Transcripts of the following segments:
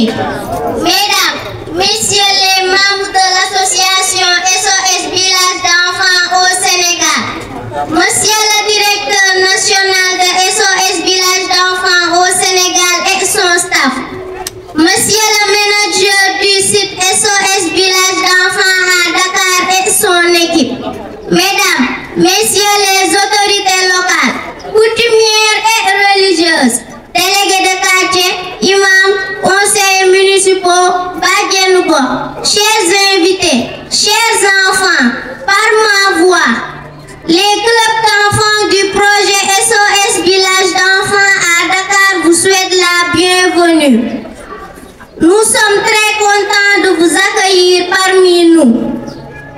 réunis, mesdames, messieurs les membres de l'association SOS Village d'enfants au Sénégal, monsieur le directeur national de SOS Village d'enfants au Sénégal et son staff, monsieur le manager du site SOS Village d'enfants à Dakar et son équipe, mesdames, messieurs les autorités locales, coutumières et religieuses, délégués de quartier, imams, conseillers municipaux, Badjenougo, chers invités, chers enfants, par ma voix, les clubs d'enfants du projet SOS Village d'enfants à Dakar vous souhaitent la bienvenue. Nous sommes très contents de vous accueillir parmi nous.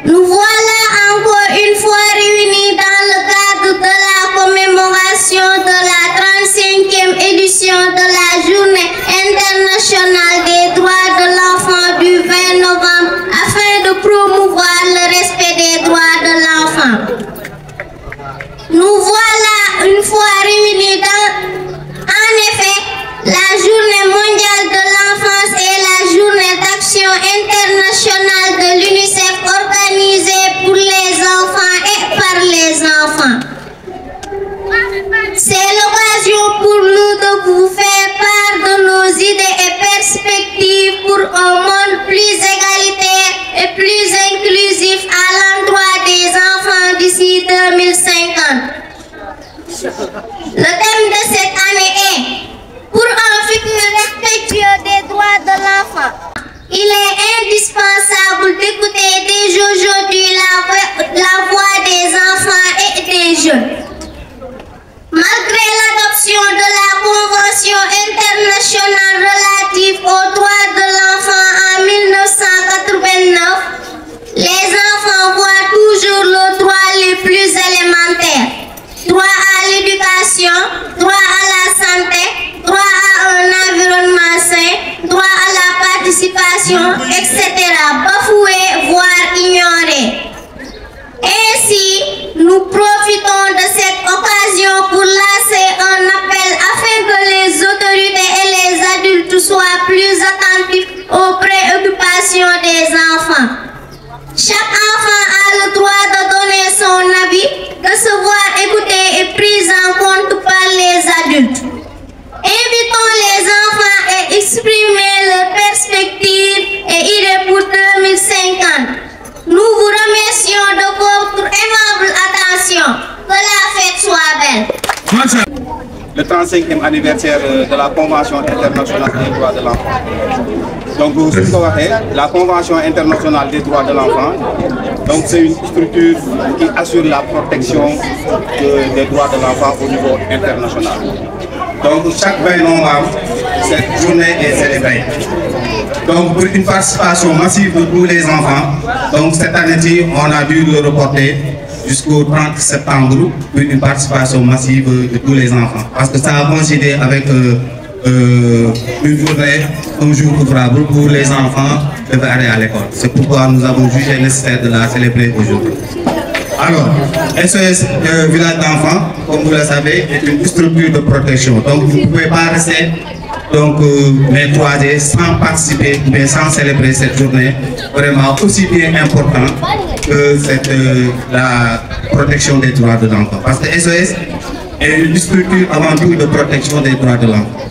Nous voilà encore une fois réunis dans le cadre de la commémoration de la 35e édition de la Journée internationale des droits de l'enfant du 20 novembre afin de promouvoir le respect des droits de l'enfant. Nous voilà une fois réunis en effet, la Journée mondiale de l'enfance et la Journée d'action internationale de l'UNICEF organisée pour les enfants et par les enfants. C'est l'occasion pour nous de vous faire part de nos idées et perspectives pour un monde plus égalitaire et plus inclusif à l'endroit des enfants d'ici 2050. Le thème de cette année est pour un futur respectueux des droits de l'enfant. Il est indispensable d'écouter dès aujourd'hui la voix des enfants et des jeunes. Malgré l'adoption de la Convention internationale relative aux droits de l'enfant en 1989, les enfants voient toujours les droits les plus élémentaires. Droit à l'éducation, droit à la santé, droit à un environnement sain, droit à la participation, etc. bafoués, voire ignorés. Ainsi, nous profitons de cette occasion pour lancer un appel afin que les autorités et les adultes soient plus attentifs aux préoccupations des enfants. Chaque enfant a le droit de donner son avis, de se voir écouté et pris en compte par les adultes. Invitons les enfants à exprimer leurs perspectives et idées pour 2050. Nous vous remercions de votre aimable attention. Que la fête soit belle. Le 35e anniversaire de la Convention internationale des droits de l'enfant. Donc, la Convention internationale des droits de l'enfant, c'est une structure qui assure la protection des droits de l'enfant au niveau international. Donc, chaque 20 novembre, cette journée est célébrée. Donc, pour une participation massive de tous les enfants, donc cette année-ci, on a dû le reporter jusqu'au 30 septembre pour une participation massive de tous les enfants. Parce que ça a coïncidé avec une journée, un jour ouvrable pour les enfants de aller à l'école. C'est pourquoi nous avons jugé nécessaire de la célébrer aujourd'hui. Alors, SOS Village d'enfants, comme vous le savez, est une structure de protection. Donc, vous ne pouvez pas rester les 3D sans participer, mais sans célébrer cette journée vraiment aussi bien importante que la protection des droits de l'enfant. Parce que SOS est une structure avant tout de protection des droits de l'enfant.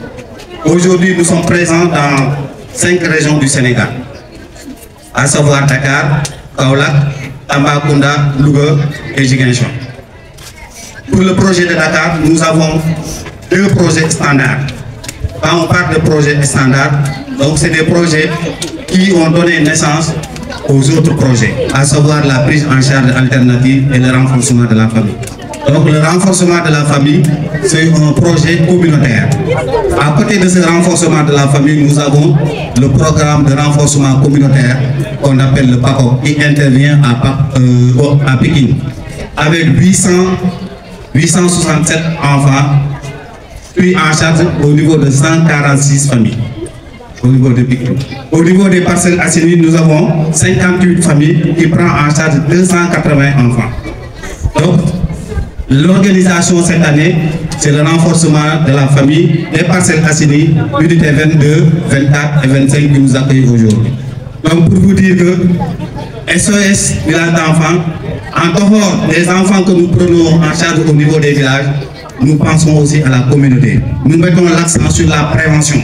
Aujourd'hui, nous sommes présents dans 5 régions du Sénégal, à savoir Dakar, Kaolack, Tambacounda, Louga et Ziguinchor. Pour le projet de Dakar, nous avons 2 projets standards. Quand on parle de projets standards, donc c'est des projets qui ont donné naissance aux autres projets, à savoir la prise en charge alternative et le renforcement de la famille. Donc le renforcement de la famille, c'est un projet communautaire. À côté de ce renforcement de la famille, nous avons le programme de renforcement communautaire qu'on appelle le PACO, qui intervient à Pékin, avec 867 enfants pris en charge au niveau de 146 familles. Au niveau de Pékin. Au niveau des Parcelles Assainies, nous avons 58 familles qui prennent en charge 280 enfants. Donc, L'organisation cette année, c'est le renforcement de la famille des Parcelles Assainies, unité 22, 24 et 25 qui nous accueillent aujourd'hui. Donc pour vous dire que SOS Village d'enfants, en dehors des enfants que nous prenons en charge au niveau des villages, nous pensons aussi à la communauté. Nous mettons l'accent sur la prévention.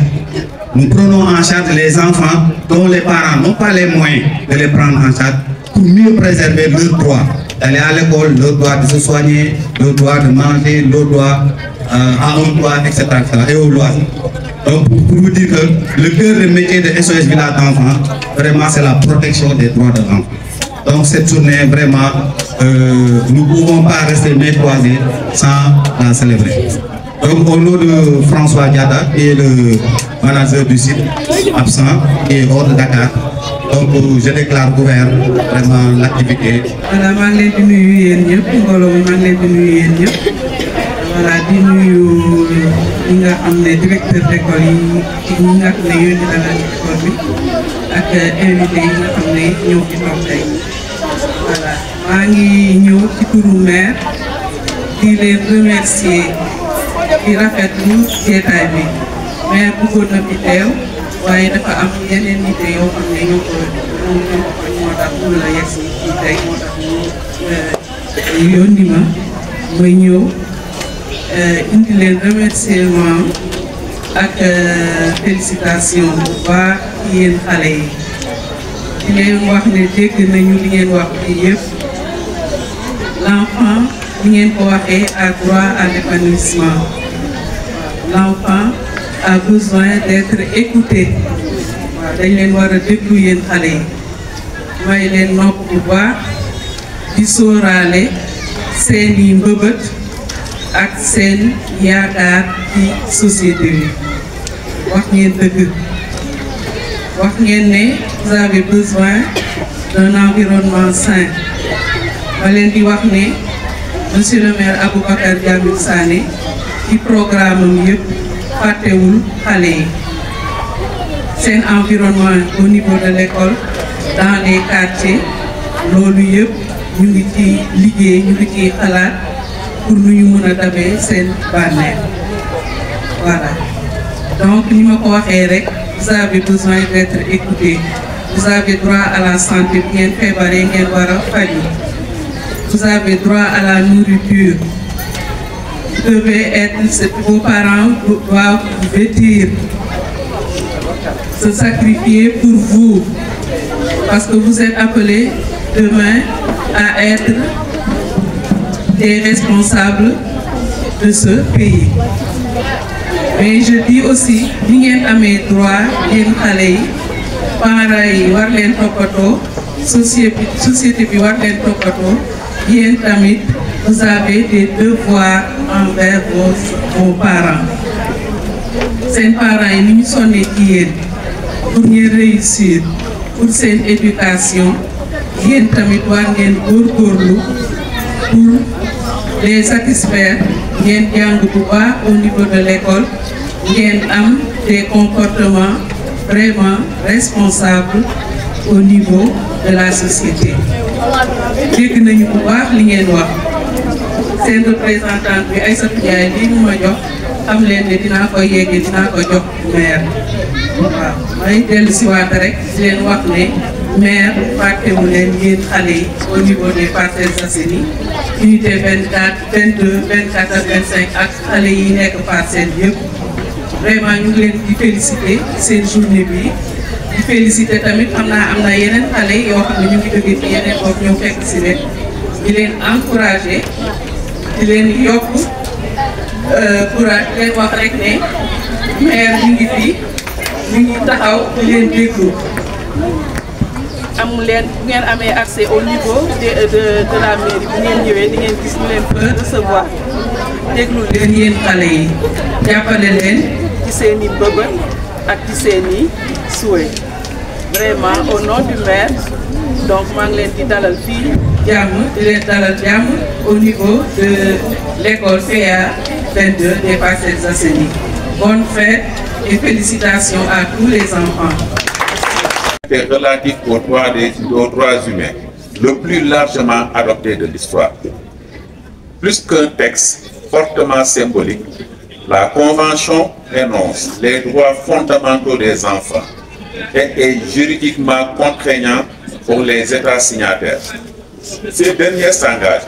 Nous prenons en charge les enfants dont les parents n'ont pas les moyens de les prendre en charge pour mieux préserver leurs droits d'aller à l'école, leur droit de se soigner, leur droit de manger, leur droit à un droit, etc. et aux lois. Donc pour vous dire que le cœur du métier de SOS Village d'enfants, vraiment c'est la protection des droits de l'enfant. Donc cette journée, vraiment, nous ne pouvons pas rester mains croisées sans la célébrer. Donc au nom de François Diada, qui est le manager du site absent, qui est hors de Dakar, donc je déclare ouvert vraiment l'activité. Voilà, maa ngi leen di nuyu yéen ñëpp mbooloo mi maa ngi leen di nuyu yéen ñëpp voilà di nuyu ñi nga xam ne directeur d'école yi ñi nga xam ne yónni na la école bi ak invité yi nga xam ne ñëw ci toog tey voilà maa ngi ñëw ci turu maire di leen remercier di rafetlu jeetaay bi maire bëggoon na fi teew waaye dafa am yeneen nit yoo xam ne ñoo ko moo tax mu la yegg si fii tey moo tax mu yónni ma may ñëw indi leen remerciement ak félicitation bu baax ci yéen xale yi di leen wax ne dégg nañu li ngeen wax fii yëpp l'enfant li ngeen ko waxee a droit à l'épanouissement. L'enfant a besoin d'être écouté. dañ leen war a déglu yéen xale yi may leen nopp bu baax di sóoraale seeni mbëbët ak seen yaakaar ci société bi wax ngeen dëgg wax ngeen ne vous avez besoin d'un environnement sain ma leen di wax ne monsieur le maire Aboubacar Diamil Sané ci programme am yëpp fàttewul xale yi seen environnement au niveau de l'école dans les quartiers loolu yëpp ñu ngi ci liggéey ñu ngi ci xalaat pour nu ñu mën a dabee seen bànneex voilà donc ni ma ko waxee rek vous avez besoin d'être écouté vous avez droit à la santé bu ngeen feebaree ngeen war a faju vous avez droit à la nourriture vous devez être vos parents doivent vous vêtir se sacrifier pour vous parce que vous êtes appelés demain à être des responsables de ce pays. Mais je dis aussi ni ngeen amee droit yéen xale yi parents yi war leen toppatoo société bi war leen toppatoo yéen tamit vous avez des devoirs envers vos parents. Seen parents yi ni ñu sonnee ci yéen pour ngeen réussir pour seen éducation yéen tamit war ngeen góorgóorlu pour les satisfaire ngeen jàng bu baax au niveau de l'école ngeen am des comportements vraiment responsables au niveau de la société. dégg nañu bu baax li ngeen wax seen représentant bi Aïssatou Ndiaye lii mu ma jox xam leen ne dinaa ko yeggee dinaa ko jox maire waaw may dellu si waat rek di leen wax ne maire fàttewu leen yéen xale yi au niveau des Parcelles Assainies unité 24 22 24 ak 25 ak xale yi nekk Parcelles yëpp vraiment ñu ngi leen di féliciter seen journée bi di féliciter tamit xam naa am na yeneen xale yoo xam ne ñu ngi jógee ci yeneen bopp ñëw fekk si leen di leen encourager di leen yokk courage di leen wax rek ne maire ñu ngi fi ñu ngi taxaw di leen déglu am leen bu ngeen amee accès au niveau de la mairie bu ngeen ñëwee di ngeen gis ñu leen fa recevoir déglu leen yéen xale yi jàppale leen ci seen i bëbët ak ci seen i souhait vraiment au nom du maire donc maa ngi leen di dalal fii jàmm di leen dalal jàmm au niveau de l'école PA 22 des Parcelles Assainies. Bonne fête et félicitations à tous les enfants. C'est relatif aux droits humains, le plus largement adopté de l'histoire. plus qu'un texte fortement symbolique, la Convention énonce les droits fondamentaux des enfants et est juridiquement contraignant pour les États signataires. Ces derniers s'engagent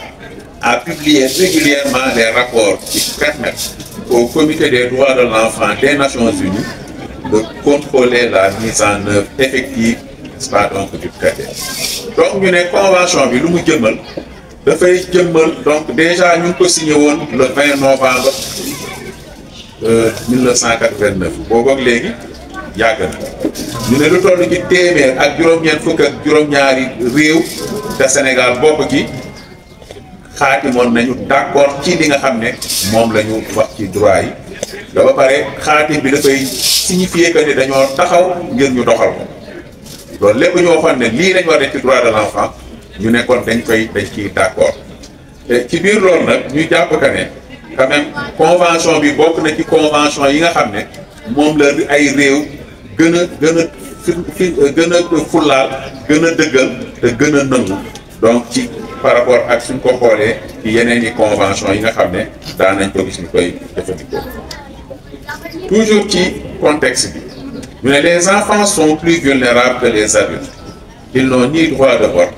à publier régulièrement les rapports qui permettent au Comité des droits de l'enfant des Nations Unies de contrôler la mise en œuvre effective, n'est-ce pas, donc, du traité. Donc, nous avons convention bi lu mu jëmmal dafay jëmmal donc déjà ñu ko signé woon le 20 novembre 1989 boobu ak léegi yàgg na ñu ne lu toll ci téeméer ak juróom-ñeent fukk ak juróom-ñaari réew te Sénégal bokk ci xaatimoon nañu d'accord ci li nga xam ne moom la ñu wax ci droit yi da ba pare xaatim bi dafay signifier que ni dañoo taxaw ngir ñu doxal ko loolu lépp ñu waxoon ne lii lañ war a def ci droit de l'enfant ñu nekkoon dañ ciy d'accord te ci biir loolu nag ñu jàpp que ne quand même convention bi bokk na ci convention yi nga xam ne moom la ay réew gën a fullaal gën a dëggal te gën a nangu donc ci par rapport ak suñ ko xoolee ci yeneen i convention yi nga xam ne daan nañ ko gis ñu koy jëfandikoo toujours ci contexte bi ñu ne les enfants sont plus vulnérables que les adultes. Ils n'ont ni droit de vote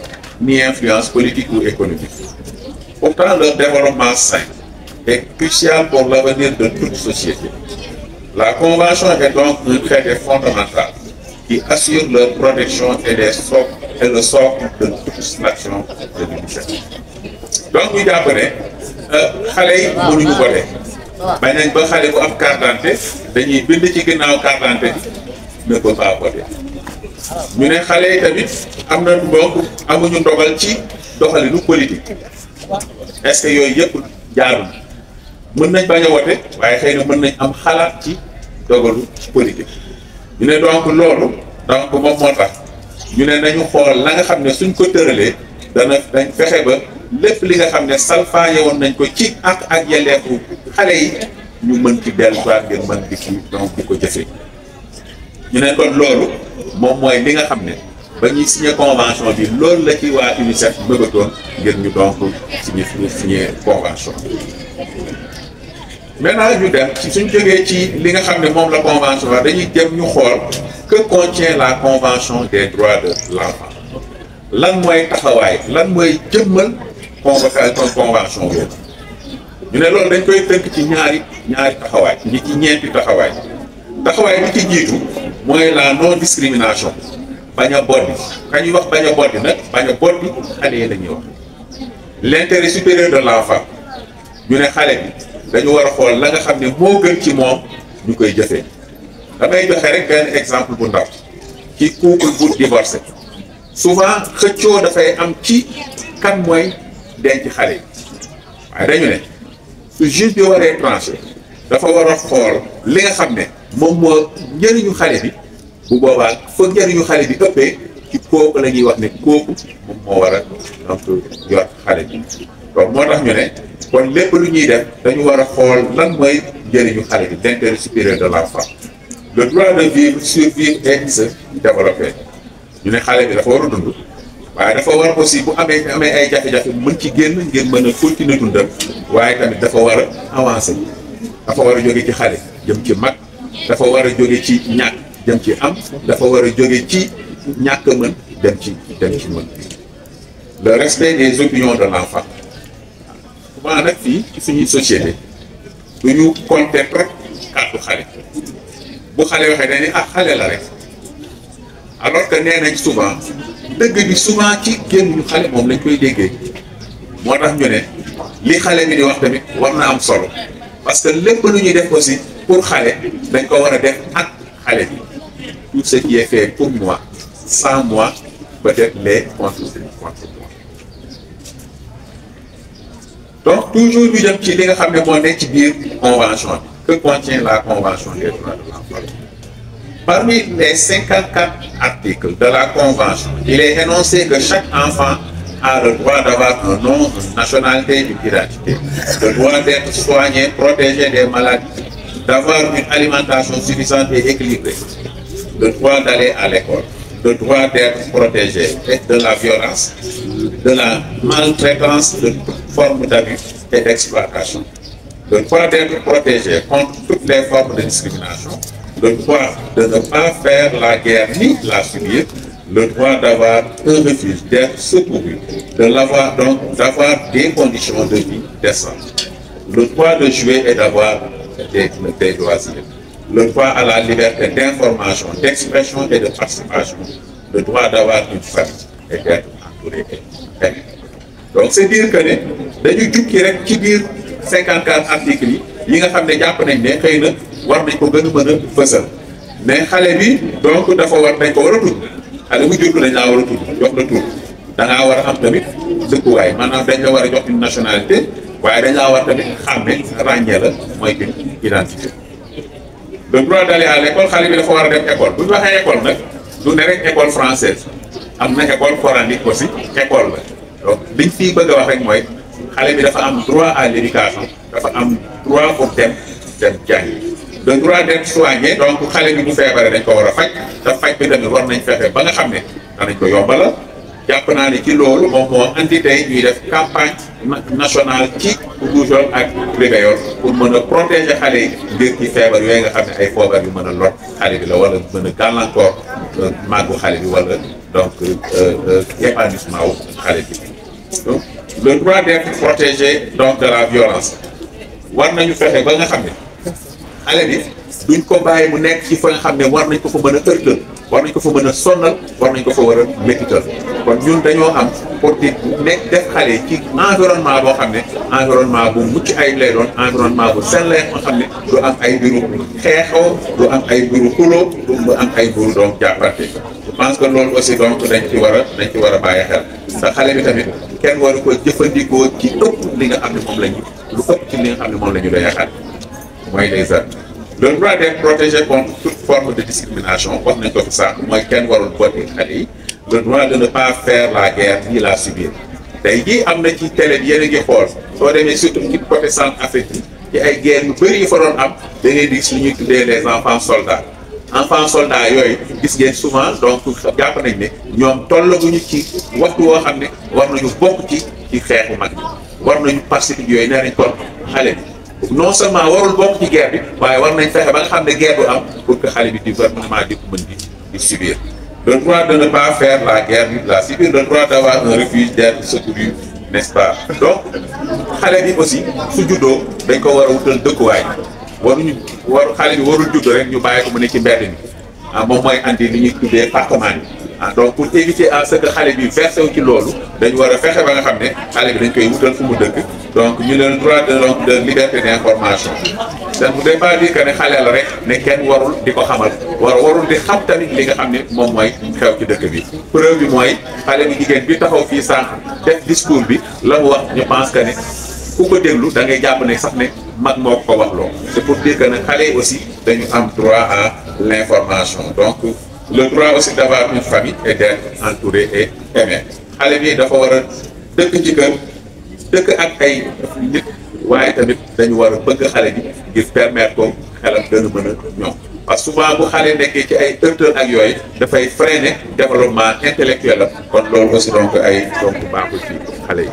ni influence politique ou économique. Pourtant, leur développement sain est crucial pour l'avenir de toute société. La Convention est donc un traité fondamental qui assure leur protection et le socle de toute l'action de l'UNICEF. Donc, nous avons xale yi mënuñu voter bañ nañ ba xale bu am carte d'identité dañuy bind ci ginnaaw carte d'identité ne peut pas voter ñu ne xale yi tamit am na donc amuñu ndogal ci doxalinu politique est-ce que yooyu yëpp jaarul mën nañ bañ a voter waaye xëy na mën nañ am xalaat ci dogalu politique ñu ne donc loolu donc moom moo tax ñu ne nañu xool la nga xam ne suñ ko tëralee dañ fexe ba lépp li nga xam ne salfaañe woon nañ ko ci ak yelleefu xale yi ñu mën ci delluwaat ngeen mën di ci donc di ko jëfee ñu ne kon loolu moom mooy li nga xam ne ba ñuy signé convention bi loolu la ci waa UNICEF bëggatoon ngir ñu donc signé convention maintenant ñu dem ci suñ jógee ci li nga xam ne moom la convention wax dañuy dem ñu xool que contient la convention des droits de l'enfant lan mooy taxawaay lan mooy jëmmal convention boobu ñu ne loolu dañ koy tënk ci ñaari taxawaay ñi ci ñeenti taxawaay bi ci jiitu mooy la non discrimination bañ a boddi kañuy wax bañ a boddi nag bañ a boddi xale yi la ñuy wax l'intérêt supérieur de l'enfant ñu ne xale bi dañu war a xool la nga xam ne moo gën ci moom ñu koy jëfee damay joxe rek benn exemple bu ndaw ci couple bu divorcé souvent xëccoo dafay am ci kan mooy denc xale yi waaye dañu ne su juge bi waree tranché dafa war a xool li nga xam ne moom moo njëriñu xale bi bu boobaa fa njëriñu xale bi ëppee ci kooku la ñuy wax ne kooku moom moo war a donc yor xale bi donc moo tax ñu ne kon lépp lu ñuy def dañu war a xool lan mooy njëriñu xale bi l'intérêt supérieur de l'enfant le droit de vivre survivre et se développer ñu ne xale bi dafa war a dund waaye dafa war aussi bu amee ay jafe-jafe mën ci génn ngir mën a continuer dundam waaye tamit dafa war a avancer dafa war a jóge ci xale jëm ci mag dafa war a jóge ci ñàkk jëm ci am dafa war a jóge ci ñàkk mën dem ci mën le respect des opinions de l'enfant souvent nag fii ci suñuy société du ñu compter rek kàddu xale bu xale waxee dañ ne ah xale la rek alors que nee nañ souvent dëgg bi souvent ci génn ñu xale moom lañ koy déggee moo tax ñu ne li xale bi di wax tamit war na am solo parce que lépp lu ñuy def aussi pour xale dañ ko war a def ak xale bi tout ce qui est fait pour moi sans moi peut-être les contre moi donc toujours ñu dem ci li nga xam ne moo nekk ci biir convention bi que contient la convention des droits de l'enfant. Parmi les 54 articles de la Convention, il est énoncé que chaque enfant a le droit d'avoir un nom, une nationalité, une identité, le droit d'être soigné, protégé des maladies, d'avoir une alimentation suffisante et équilibrée, le droit d'aller à l'école, le droit d'être protégé de la violence, de la maltraitance, de toute forme d'abus et d'exploitation, le droit d'être protégé contre toutes les formes de discrimination, le droit de ne pas faire la guerre ni la subir, le droit d'avoir un refuge, d'être secouru, d'avoir des conditions de vie décentes, le droit de jouer et d'avoir des loisirs, le droit à la liberté d'information, d'expression et de participation, le droit d'avoir une famille et d'être entouré et aimé. Donc c'est dire que ne dañu jukki rek ci biir 54 articles yi nga xam ne jàpp nañ ne xëy na war nañ ko gën a mën a fësal mais xale bi donc dafa war dañ ko war a tudd xale bu juddu dañ laa war a tudd jox la tur da ngaa war a am tamit dëkkuwaay maanaam dañ la war a jox une nationalité waaye dañ laa war tamit xàmme ràññee la mooy une identité. Le droit d'aller à l'école xale bi dafa war a dem école bu ñu waxee école nag du ne rek école française am na école coranique aussi école la. Donc liñ fii bëgg a wax rek mooy xale bi dafa am droit à l'éducation dafa am droit pour dem jàngi. Le droit d'être soigné donc xale bi bu feebaree dañ ko war a faj te faj bi tamit war nañ fexe ba nga xam ne danañ ko yombalal jàpp naa ne ci loolu moom moo andi tey ñuy def campagne nationale ci rougeole ak rubéole pour mën a protéger xale yi ngir ci feebar yooyu nga xam ne ay feebar yu mën a lor xale bi la wala mën a gàllankoor màggu xale bi wala donc épanouissement wu xale bi. Donc, le droit d'être protégé donc de la violence war nañu fexe ba nga xam ne xale bi duñ ko bàyyi mu nekk ci fa nga xam ne war nañ ko fa mën a ërtal war nañ ko fa mën a sonnal war nañ ko fa war a métital kon ñun dañoo am pour di nekk def xale ci environnement boo xam ne environnement bu mucc ayib lay doon environnement bu sell lay nga xam ne du am ay mbiru xeexoo du am ay mbiru xuloo du am ay mbiru donc jàppante. Je pense que loolu aussi donc dañ ci war a bàyyi xel te xale bi tamit kenn waru ko jëfandikoo ci ëpp li nga xam ne moom la ñu lu ëpp ci li nga xam ne moom la ñu doy xel mooy les armes. Le droit d'être protégé contre toute forme de discrimination wax nañ ko fi sax mooy kenn warul booti xale yi le droit de ne pas faire la guerre ni la subir tey jii am na ci télé bi yéen a ngi xool soo demee surtout ci côté Centrafrique ci ay guerre yu bëri yu fa doon am da ngay gis lu ñuy tuddee les enfants soldats. Enfants soldats yooyu gis ngeen souvent donc jàpp nañ ne ñoom tollaguñu ci waxtu woo xam ne war nañu bokk ci xeexu mag bi war nañu participer yooyu nee nañ kon xale bi non seulement warul bokk ci guerre bi waaye war nañ fexe ba nga xam ne guerre du am pour que xale bi di vraiment di ko mën di subir. Le droit de ne pas faire la guerre ni la subir, le droit d'avoir un refuge, d'être secouru, n'est-ce pas? Donc xale bi aussi su juddoo dañ ko war a wutal dëkkuwaay. xale bi warul judd rek ñu bàyyi ko mu ne ci mbedd mi moom mooy andi li ñuy tuddee partement bi donc pour éviter à ce que xale bi versé wu ci loolu dañu war a fexe ba nga xam ne xale bi dañ koy wutal fu mu dëkk donc ñu leen droit de liberté d'information ça ne veut pas dire que ne xale la rek ne kenn warul di ko xamal warul di xam tamit li nga xam ne moom mooy xew ci dëkk bi preuve bi mooy xale bi jigéen bi taxaw fii sànq def discours bi la mu wax je pense que ne ku ko déglu da ngay jàpp ne sax ne mag moo ko wax loo c'est pour dire que ne xale yi aussi dañu am droit à l'information donc le droit aussi d'avoir une famille et d'être entouré et aimé xale bi dafa war a dëkk ci kër dëkk ak ay nit waaye tamit dañu war a bëgg xale bi ngir permettre ko xelam gën a mën a ñoom parce que souvent bu xale nekkee ci ay heurteurs ak yooyu dafay freiner développement intellectuel la kon loolu aussi donc ay donc baaxul ci xale yi.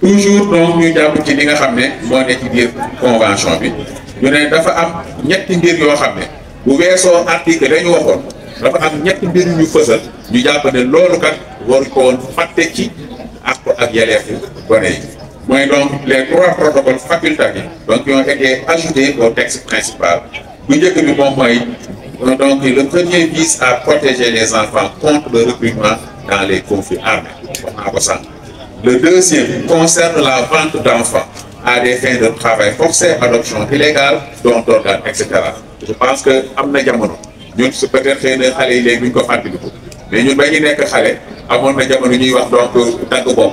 toujours donc ñu jàpp ci li nga xam ne moo ne ci biir convention bi ñu ne dafa am ñetti mbir yoo xam ne bu weesoo article dañu waxoon dafa am ñetti mbir ñu fësal ñu jàpp ne loolu kat waru ko woon fàtte ci ak yelleefu gone yi mooy donc les 3 protocoles facultatifs donc qui ont été ajoutés au texte principal bu njëkk bi moom mooy donc le premier vise à protéger les enfants contre le recrutement dans les conflits armés wax naa ko sànq. Le deuxième concerne la vente d'enfants à des fins de travail forcé, adoption illégale, don d'organes, etc. Je pense que am na jamono ñun su peut-être xëy na xale yi léegi duñ ko fàttaliku mais ñun ba ñu nekk xale amoon na jamono ñuy wax donc dagg bopp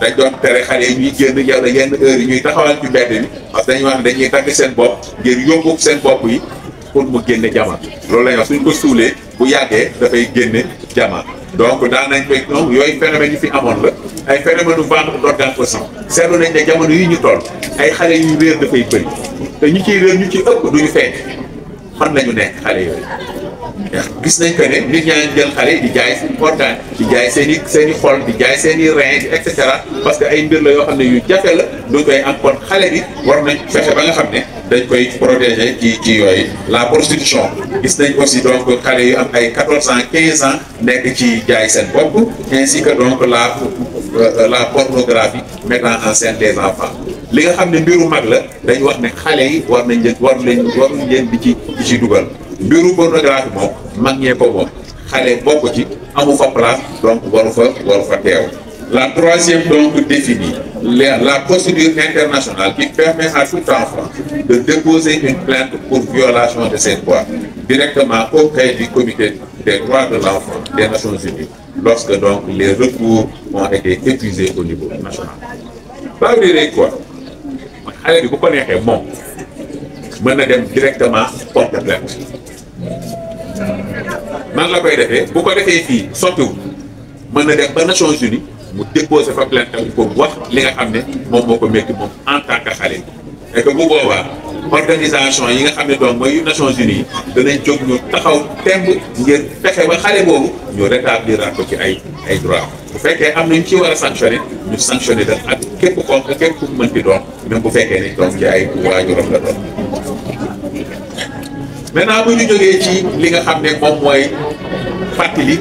dañ doon tere xale yi ñuy génn yow yenn heures yi ñuy taxawal ci mbedd mi parce que dañuy wax ne dañuy dagg seen bopp ngir yóbbu seen bopp yi pour mu génne jama loolu la ñuy wax suñ ko suulee bu yàggee dafay génne jama. Donc daan nañ koy donc yooyu phénomène yi fi amoon la ay phénomène u vente d'organes aussi seetlu nañ ne jamono yi ñu toll ay xale yu réer dafay bëri te ñu ciy réer ñu ci ëpp duñu feeñ fan la ñu nekk xale yooyu gis nañ que ne nit ñaa ngi jël xale di jaay seen organe di jaay seen i xol di jaay seen i rein et cetera parce que ay mbir la yoo xam ne yu jafe la du koy am kon xale bi war nañ fexe ba nga xam ne dañ koy protéger ci yooyu. La prostitution gis nañ aussi donc xale yu am ay 14 ans 15 ans nekk ci jaay seen bopp ainsi que donc la pornographie mettant en scène des enfants li nga xam ne mbiru mag la dañu wax ne xale yi war nañ leen di ci dugal. mbiru pornographie moom mag ñee ko moom xale bokk ci amu fa place donc waru fa teew. La troisième donc définit la procédure internationale qui permet à tout enfant de déposer une plainte pour violation de ses droits directement auprès du comité des droits de l'enfant des Nations Unies lorsque donc les recours ont été épuisés au niveau national. Ça veut dire quoi? xale bi bu ko neexee moom mën na dem directement porter plainte. nan la koy defee bu ko defee fii sottiwul mën na dem ba Nations Unies mu déposer fa plainte pour wax li nga xam ne moom moo ko métti moom en tant que xale et que bu boobaa organisation yi nga xam ne donc mooy Nations Unies danañ jóg ñu taxaw temb ngir fexe ba xale boobu ñu rétablir ko ci ay droit bu fekkee am nañ ci war a sanctionné ñu sanctionné daf ak képp ku mënti doon même bu fekkee ne donc ci ay waajuram la doon. maintenant bu ñu jógee ci li nga xam ne moom mooy fàttali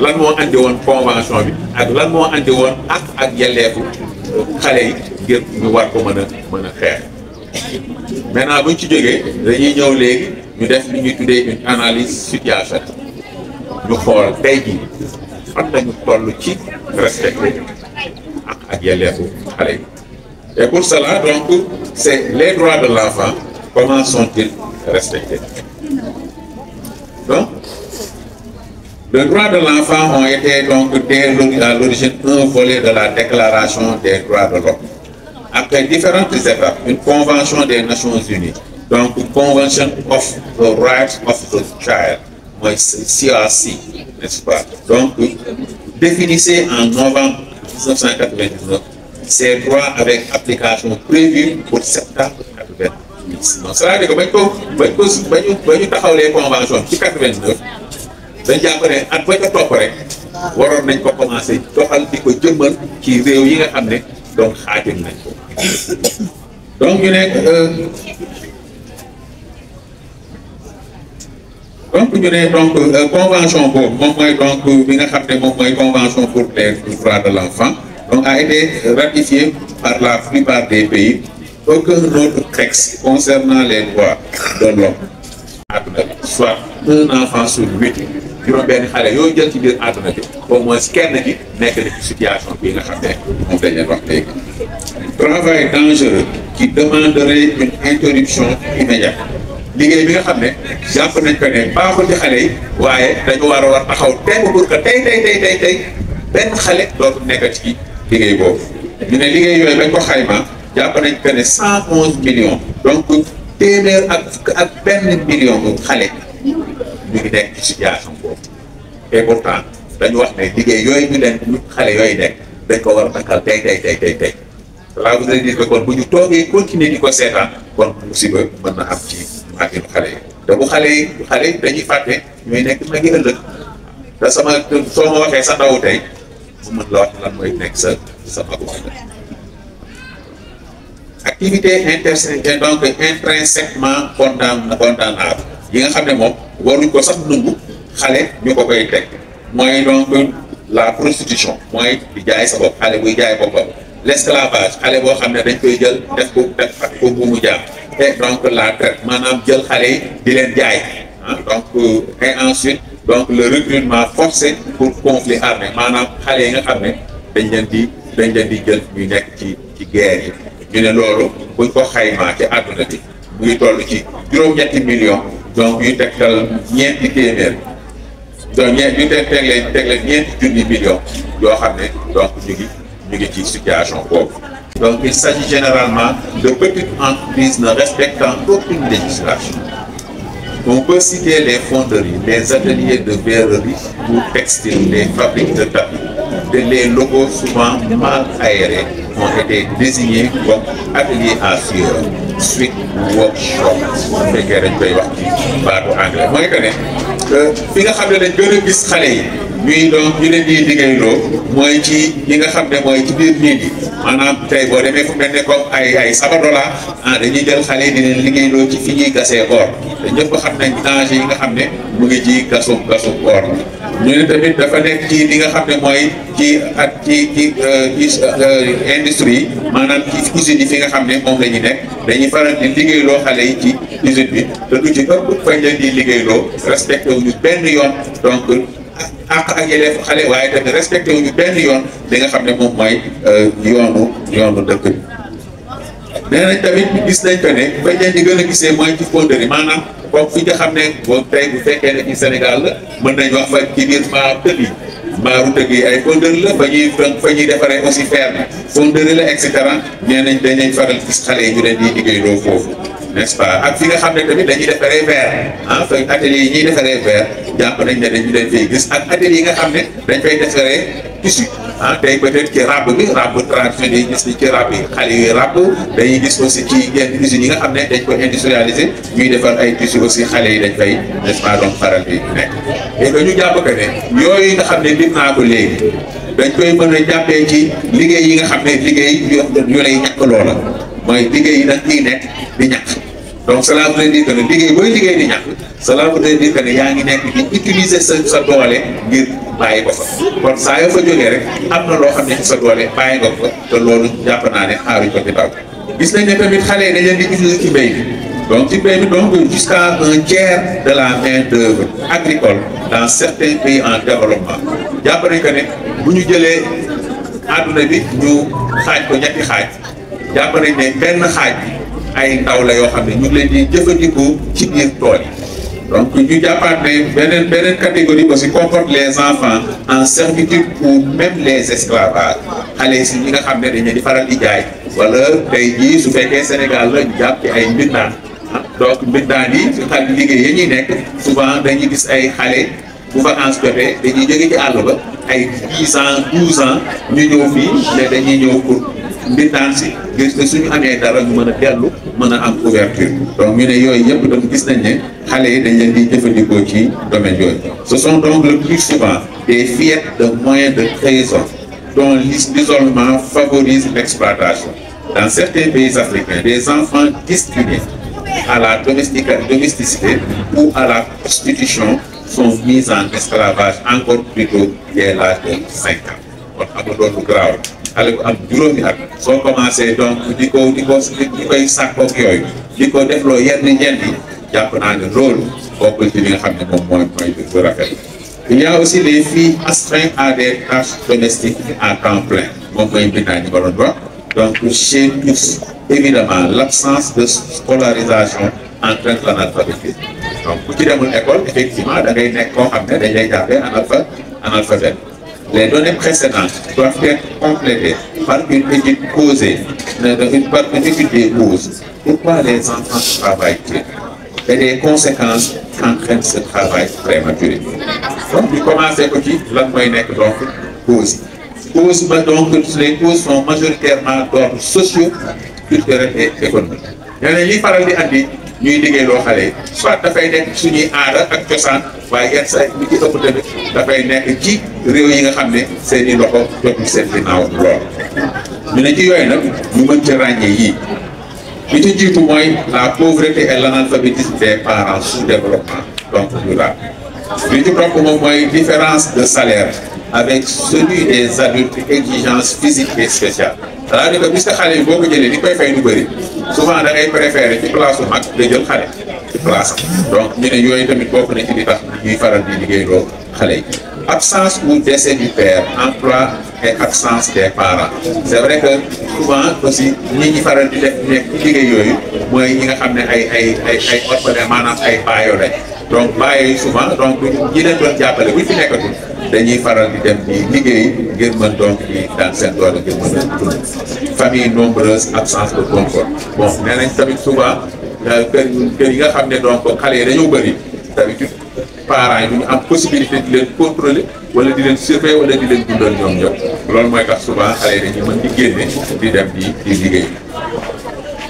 lan moo andi woon convention bi ak lan moo andi woon ak yelleefu xale yi ngir ñu war ko mën a xeex. maintenant bu ñu ci jógee dañuy ñëw léegi ñu def li ñuy tuddee une analyse situation ñu xool tey jii fan lañu toll ci respecté ak yelleefu xale yi. et pour cela donc c'est les droits de l'enfant, comment sont-ils respectés? Donc, les droits de l'enfant ont été donc dès à l'origine un volet de la Déclaration des droits de l'homme. Après différentes étapes, une convention des Nations Unies, donc Convention of the Rights of the Child, CRC, n'est-ce pas? Donc, définissait en novembre 1999 ces droits avec application prévue pour septembre 1990. Donc, cela veut dire que ba ñu taxawlee convention ci 89 dañ jàpp ne at ba ca topp rek waroon nañ ko commencé doxal di ko jëmmal ci réew yi nga xam ne donc xaatim nañ ko. donc ñu ne convention boobu moom mooy donc bi nga xam ne moom mooy convention pour les droits de l'enfant donc a été ratifiée par la plupart des pays. Aucun autre texte concernant les droits de l'homme soit un enfant sur 8 juróom-benn xale yooyu jël ci biir àdduna bi au moins kenn gi nekk na ci situation bi nga xam ne moom dañ leen wax léegi. Travail dangereux qui demanderait une interruption immédiate liggéey bi nga xam ne jàpp nañ ko ne baaxul ci xale yi waaye dañu war taxaw temm pour que tey benn xale dootu nekk ci liggéey boobu. ñu ne liggéey yooyu bañ ko xayma jàpp nañ que ne 111 millions donc téeméer ak benn million xale ñu ngi nekk ci situation boobu et pourtant dañu wax ne liggéey yooyu ñu leen xale yooyu nekk dañ ko war a takkal tey. cela veut dire que kon bu ñu toogee continuer di ko seetaan kon musiba mën na am ci màgginu xale yi te bu xale yi dañuy fàtte ñooy nekk magi ëllëg te soo ma waxee sa ndaw tey mu mën la wax lan mooy nekk sa magu ëllëg. Activité donc intrinsèquement condamnable yi nga xam ne moom waruñ ko sax nangu xale ñu ko koy teg mooy donc la prostitution mooy di jaay sa bopp xale buy jaay boppam l'esclavage xale boo xam ne dañ koy jël def ko bu mu jaam et donc la traite maanaam jël xale yi di leen jaay donc et ensuite donc le recrutement forcé pour conflit armé maanaam xale yi nga xam ne dañ leen di jël ñu nekk ci guerre yi. ñu ne loolu buñ ko xaymaa ci àdduna bi mu ngi toll ci juróom-ñetti millions donc ñuy tegtal ñeenti téeméer donc ñu teg leen ñeenti junni millions yoo xam ne donc ñu ngi ci situation boobu. donc il s'agit généralement de petites entreprises ne respectant aucune législation. On peut citer les fonderies, les ateliers de verrerie ou textiles, les fabriques de tapis. Les locaux souvent mal aérés ont été désignés comme ateliers à sueur, suite workshop. fekkee dañ koy wax ci baatu anglais mooy que ne fi nga xam ne dañ gën a gis xale yi ñuy donc ñu leen di liggéeyloo mooy ci ñi nga xam ne mooy ci biir nit yi maanaam tey boo demee fu mel ne comme ay Sabadola dañuy jël xale yi di leen liggéeyloo ci fi ñuy gasee or te ñëpp xam nañ danger yi nga xam ne mu ngi ci gasum or ñu ne tamit dafa nekk ci li nga xam ne mooy ci industrie maanaam ci usine yi fi nga xam ne moom la ñu nekk dañuy faral di liggéeyloo xale yi ci usine bi te du ci ëpp fañ leen di liggéeyloo respecté wuñu benn yoon donc àq ak yelleef xale waaye tamit respecté wuñu benn yoon li nga xam ne moom mooy yoonu dëkk bi. nee nañ tamit gis nañ ko ne fañ leen di gën a gisee mooy ci fonderie maanaam comme fi nga xam ne boo tey bu fekkee ne ci Sénégal la mën nañ wax fa ci biir mbaaru tëgg yi ay fonderie la fa ñuy defaree aussi fer bi fonderie la et cetera nee nañ dañ leen faral gis xale yi ñu leen di liggéeyloo foofu n'est-ce pas ak fi nga xam ne tamit dañuy defaree verre fa atelier yi ñuy defaree verre jàpp nañ ne dañu leen fay gis ak atelier yi nga xam ne dañ fay defaree tissu tey peut-être ci ràbb bi ràbb traditionnel yi gis ni ci ràbb yi xale yuy ràbb dañuy gis aussi ci yenn usines yi nga xam ne dañ ko industrialiser ñuy defar ay tissu aussi xale yi dañ fay n'est-ce pas donc faral di nekk et que ñu jàpp que ne yooyu nga xam ne lim naa ko léegi dañ koy mën a jàppee ci liggéey yi nga xam ne liggéey yu lay ñàkk loola mooy liggéey yi nag ñuy nekk di ñàkk donc cela veut dire que ne liggéey booy liggéey di ñàkk cela veut dire que ne yaa ngi nekk di utiliser sa doole ngir bàyyi ko fa kon saa yoo fa jógee rek am na loo xam ne ci sa doole bàyyi nga ko te loolu jàpp naa ne xaaruñ ko ci taw gis nañ ne tamit xale yi dañ leen di utiliser ci mbéy mi donc ci mbéy mi donc jusqu'à 1/3 de la main d'œuvre agricole dans certains pays en développement jàpp nañ que ne bu ñu jëlee àdduna bi ñu xaaj ko ñetti xaaj jàpp nañ ne benn xaaj bi ay ndaw la yoo xam ne ñu ngi leen di jëfandikoo ci biir tool yi donc ñu jàppaat ne beneen catégorie aussi comporte les enfants en servitude ou même les esclavages xale yi si ñi nga xam ne dañ leen di faral di jaay wala tey jii su fekkee Sénégal la ñu jàpp ci ay mbindaan donc mbindaan yi ci xale liggéey yi ñuy nekk souvent dañuy gis ay xale bu vacances jotee dañuy jóge ci àll ba ay 10 ans 12 ans ñu ñëw fii ne dañuy ñëw pour mbindaan si gis ne suñu amee dara ñu mën a dellu mën a am couverture donc ñu ne yooyu yëpp donc gis nañ ne xale yi dañ leen di jëfandikoo ci domaine yooyu ce sont donc le plus souvent des fillettes de moins de 13 ans dont l'isolement favorise l'exploitation. Dans certains pays africains, des enfants destinés à la domesticité ou à la prostitution sont mis en esclavage encore plus tôt dès l'âge de 5 ans. kon xam nga doon lu garaaw xale bu am juróomi at soo commencé donc di koy sàkkoog yooyu di ko defloo yenn yi jàpp naa ne loolu bokkul ci li nga xam ne moom mooy bu rafet. Il y a aussi les filles astreintes à des tâches domestiques à temps plein moom mooy mbindaan ñi ko doon wax donc chez tous évidemment l'absence de scolarisation entraîne l'analphabétisme donc bu ci demul école effectivement da ngay nekk koo xam ne dañ lay jàppee analphabète. Les données précédentes doivent être complétées par une étude posée, par une étude des causes. Pourquoi les enfants travaillent-ils et des conséquences qu'entraîne ce travail prématuré. Donc, ñu commencé ko ci lan mooy nekk donc cause cause ba donc les causes sont majoritairement d'ordre socio culturel et économique. ñeneen ñi faral di andi ñuy liggéey loo xale soit dafay nekk suñuy aada ak cosaan waaye yenn saa yi ci ëpp tamit dafay nekk ci réew yi nga xam ne seen i loxo jotul seen ginnaaw lool. ñu ne ci yooyu nag ñu mën ci ràññee yii li ci jiitu mooy la pauvreté et l'analphabétisme des parents sous-développement donc rural. li ci topp moom mooy différence de salaire avec celui des adultes exigences physiques et spéciales. c'est-à-dire que puisque xale yi boo ko jëlee li koy fay lu bëri souvent da ngay préférer ci place su mag nga jël xale ci place donc ñu ne yooyu tamit bokk na ci li tax ñuy faral di liggéeyloo xale yi. Absence ou décès du père, emploi et absence des parents. C'est vrai que souvent aussi ñi faral di def nekk liggéey yooyu mooy ñi nga xam ne ay orphelin maanaam ay baayo lañ donc baayo yi souvent donc ñi leen doon jàppale bu fi nekkatul dañuy faral di dem di liggéey ngir mën donc di daan seen doole ngir mën a dund. Famille nombreuse, absence de confort. Bon nee nañ tamit souvent kër yi nga xam ne donc xale yi dañoo bëri d'habitude parents yi du ñu am possibilité di leen contrôler wala di leen surveiller wala di leen dundal ñoom ñëpp loolu mooy tax souvent xale yi dañuy mën di génne di dem di liggéey.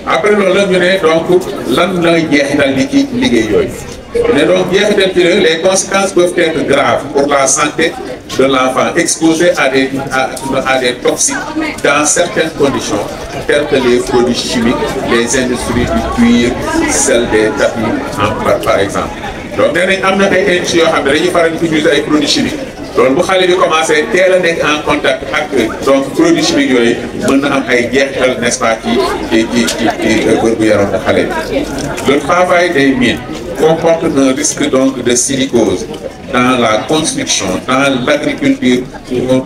Après loolu la ñu ne donc lan lay jeexital di ci liggéey yooyu Mais donc, les conséquences peuvent être graves pour la santé de l'enfant, exposé à des toxiques dans certaines conditions, telles que les produits chimiques, les industries du cuir, celles des tapis, par exemple. Donc, nous avons des utiliser des produits chimiques. Donc, bu xale bi commencé teel a nekk en contact ak donc produits chimiques yooyu mën na am ay jeexital n'est-ce pas ci wérgu yaram xale bi. Le travail des mines comporte un risque donc de silicose dans la construction, dans l'agriculture.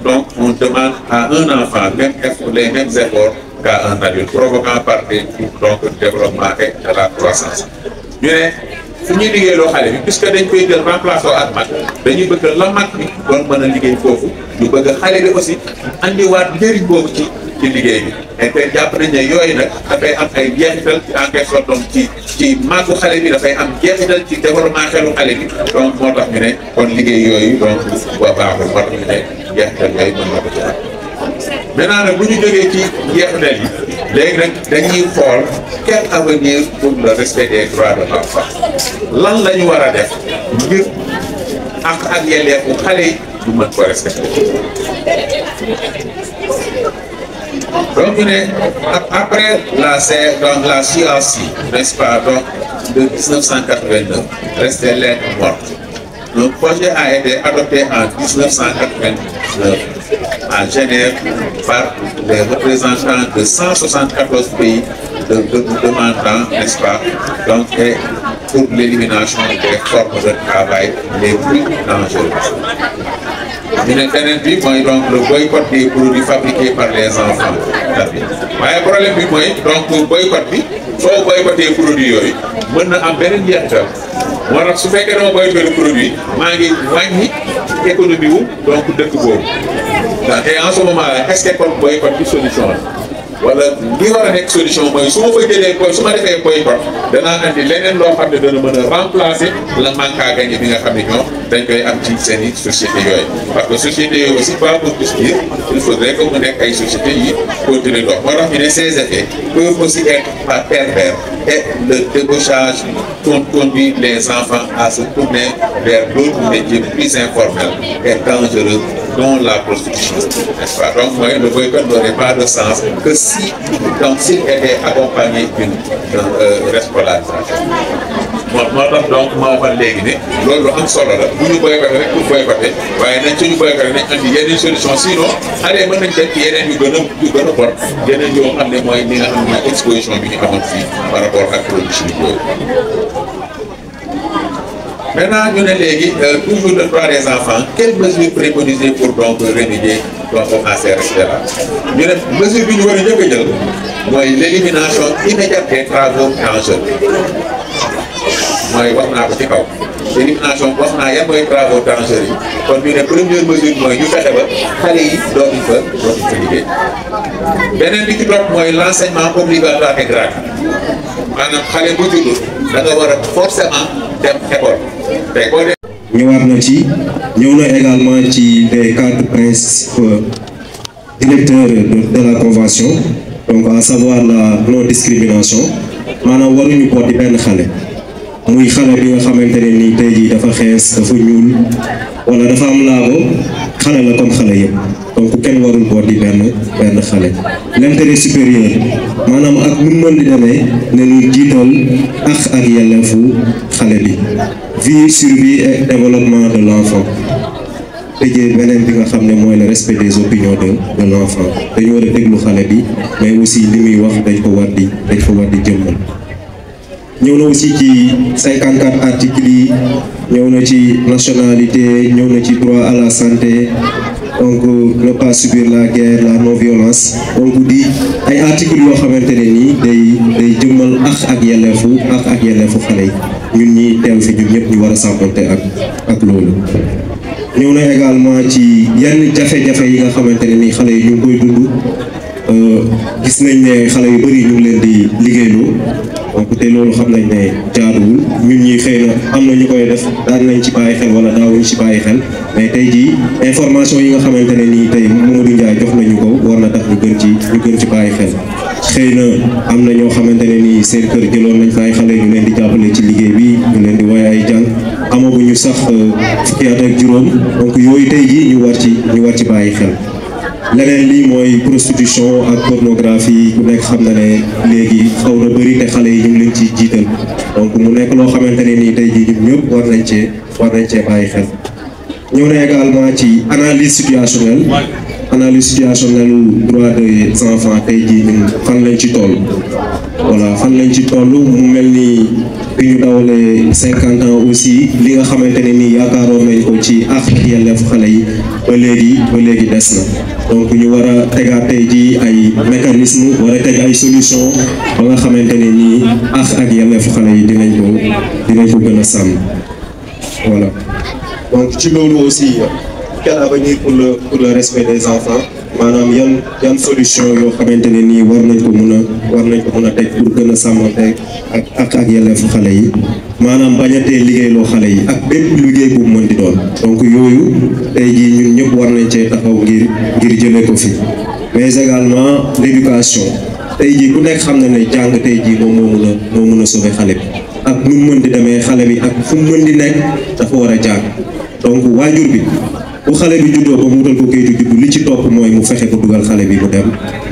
Donc, on demande à un enfant les mêmes efforts qu'à un adulte, provoquant par des troubles de développement et de la croissance. Fu ñuy liggéey loo xale bi puisque dañ koy jël remplacer ak mag dañuy bëgg la mag bi doon mën a liggéey foofu ñu bëgg xale bi aussi andiwaat njëriñ boobu ci liggéey bi et te jàpp nañ ne yooyu nag dafay am ay jeexital en quelque sorte donc ci màggu xale bi dafay am jeexital ci développement xelu xale bi donc moo tax ñu ne kon liggéey yooyu donc ba baaxul moo tax ñu ne jeexital yooyu mën na ko ci am. Maintenant nag bu ñu jógee ci jeexital yi léegi nag dañuy xool quel avenir pour le respect des droits de l'enfant lan la ñu war a def ngir ak yelleefu xale yi ñu mën ko respecter. Donc ñu ne après la CRC, n'est-ce pas, donc de 1989 restée lettre morte. Un projet a été adopté en 1999 à Genève par les représentants de 174 pays demandant, n'est-ce pas, donc pour l'élimination des formes de travail les plus dangereuses. Donc le boycott des produits fabriqués par les enfants. Mais le problème bi mooy donc boycott bi soo boycotté produits yooyu mën na am beneen jeexital moo tax su fekkee dama boycotté produit maa ngi wàññi économie wu donc dëkk boobu et en ce moment là est-ce que kon boycott bi solution la wala li war a nekk solution mooy su ma fa jëlee su ma defee boycott danaa andi leneen loo xam ne dana mën a remplacer le manque à gagner bi nga xam ne ñoom dañ koy am ci seen i sociétés yooyu parce que sociétés yooyu aussi pas pour tous dire il faudrait que mu nekk ay sociétés yi continuer dox moo tax ñu ne ces effets peuvent aussi être pervers et le débauchage conduit les enfants à se tourner vers d'autres métiers plus informels et dangereux dont la prostitution, n'est-ce pas? Donc le boycott n'aurait pas de sens que s'il était accompagné d'une rescolarisation. Donc ma waxoon léegi ne loolu lu am solo la bu ñu boycotté rek pour boycotter waaye nañ suñu boycotté nañ andi yeneen solution sinon allez mën nañ def ci yeneen yu gën a bon yeneen yoo xam ne mooy li nga xam ne mooy exposition bi ñu amoon fii par rapport ak produits chimiques yooyu. Maintenant ñu ne léegi toujours le droit des enfants quelles mesures préconisées pour donc remédier donc à ces respects-là ñu ne mesure bi ñu war a njëkk a jël mooy l'élimination immédiate des travaux dangereux. mooy wax naa ko ci kaw élimination wax naa yan mooy travaux dangereux yi kon ñu ne première mesure mooy ñu fexe ba xale yi dootuñ fa liggéey. beneen bi ci topp mooy l'enseignement obligatoire et gratuit maanaam xale bu juddu da nga war a forcément dem école tey boo dee. ñëwaat na ci ñëw na également ci les cadres principaux directeurs de la convention donc à savoir la non discrimination maanaam waruñu boot di benn xale. muy xale bi nga xamante ne nii tey jii dafa xees dafa ñuul wala dafa am laago xale la comme xale yëpp donc kenn warul boot di benn xale. l'intérêt supérieur maanaam ak nu mën di demee ne ñu jiital ak yelleefu xale bi vie survie et développement de l'enfant. tëjee beneen bi nga xam ne mooy le respect des opinions de l'enfant dañu war a déglu xale bi mais aussi li muy wax dañ ko war di jëmmal. ñëw na aussi ci 54 articles yi ñëw na ci nationalité ñëw na ci droit à la santé donc ne pas subir la guerre la non violence donc di ay articles yoo xamante ne nii day jëmmal ak yelleefu xale yi ñun ñi teew fi ñun ñëpp ñu war a sàmmante ak loolu. ñëw na également ci yenn jafe-jafe yi nga xamante ne nii xale yi ñu ngi koy dund gis nañ ne xale yu bari ñu ngi leen di liggéeyloo. donc te loolu xam nañ ne jaaduwul ñun ñi xëy na am na ñu koy def daan nañ ci bàyyi xel wala daawuñ ci bàyyi xel mais tey jii information yi nga xamante ne nii tey Mamadou Ndiaye jox nañu ko war na tax ñu gën ci bàyyi xel xëy na am na ñoo xamante ne nii seen kër jëloon nañ fa ay xale ñu leen di jàppale ci liggéey bi ñu leen di woy ay jàng amaguñu sax fukki at ak juróom donc yooyu tey jii ñu war ci bàyyi xel. leneen lii mooy prostitution ak pornographie ku nekk xam na ne léegi xaw na bëri te xale yi ñu ngi leen ciy jiital donc mu nekk loo xamante ne nii tey jii ñun ñëpp war nañ cee bàyyi xel. ñëw na également ci analyse situationnelle droit des enfants tey jii ñun fan lañ ci toll. voilà fan lañ ci toll mu mel ni bi ñu dawalee 50 ans aussi li nga xamante ne nii yaakaaroon nañ ko ci àq ak yelleefu xale yi ba léegi des na donc ñu war a tegaat tey jii ay mécanisme war a teg ay solution ba nga xamante ne nii àq ak yelleefu xale yi dinañ ko gën a sàmm voilà. donc ci loolu aussi quel avenir pour le respect des enfants maanaam yan solution yoo xamante ne nii war nañ ko mën a teg pour gën a sàmmante ak yelleefu xale yi maanaam bañatee liggéeyloo xale yi ak bépp liggéey bu mën di doon donc yooyu tey jii ñun ñëpp war nañ cee taxaw ngir jëlee ko fi mais également l'éducation tey jii ku nekk xam na ne jàng tey jii moom moo mën a sauver xale bi ak nu mu mën di demee xale bi ak fu mu mën di nekk dafa war a jàng donc waajur bi bu xale bi juddoo ba mu wutal ko kayitu juddu li ci topp mooy mu fexe ko dugal xale bi mu